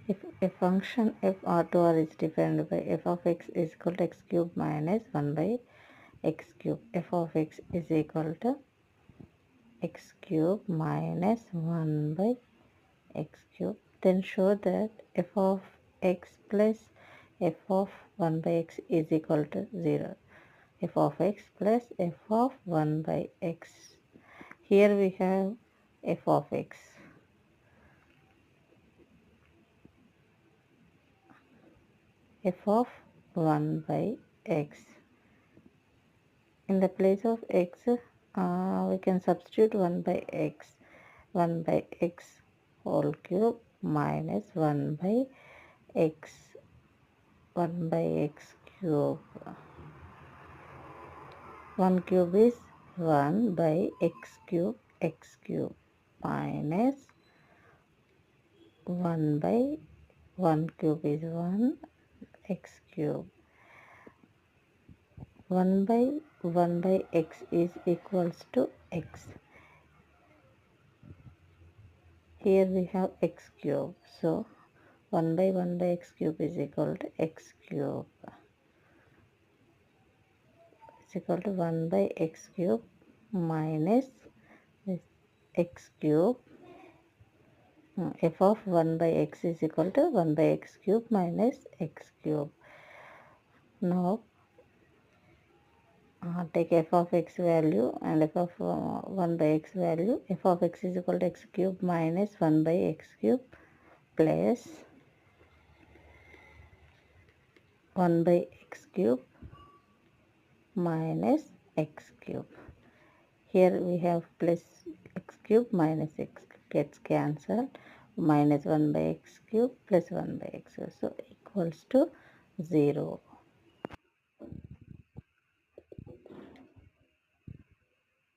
If a function f r2r is defined by f of x is equal to x cube minus 1 by x cube, f of x is equal to x cube minus 1 by x cube, then show that f of x plus f of 1 by x is equal to 0. F of x plus f of 1 by x. Here we have f of x. F of 1 by x. In the place of x, we can substitute 1 by x. 1 by x whole cube minus 1 by x. 1 by x cube. 1 cube is 1 by x cube minus 1 by 1 cube is 1 x cube. 1 by x is equals to x. Here we have x cube. So 1 by x cube is equal to x cube. Is equal to 1 by x cube minus this x cube. F of 1 by x is equal to 1 by x cube minus x cube. Now take f of x value and f of 1 by x value. F of x is equal to x cube minus 1 by x cube plus 1 by x cube minus x cube. Here we have plus x cube minus x gets cancelled, minus 1 by x cube plus 1 by x, so equals to 0.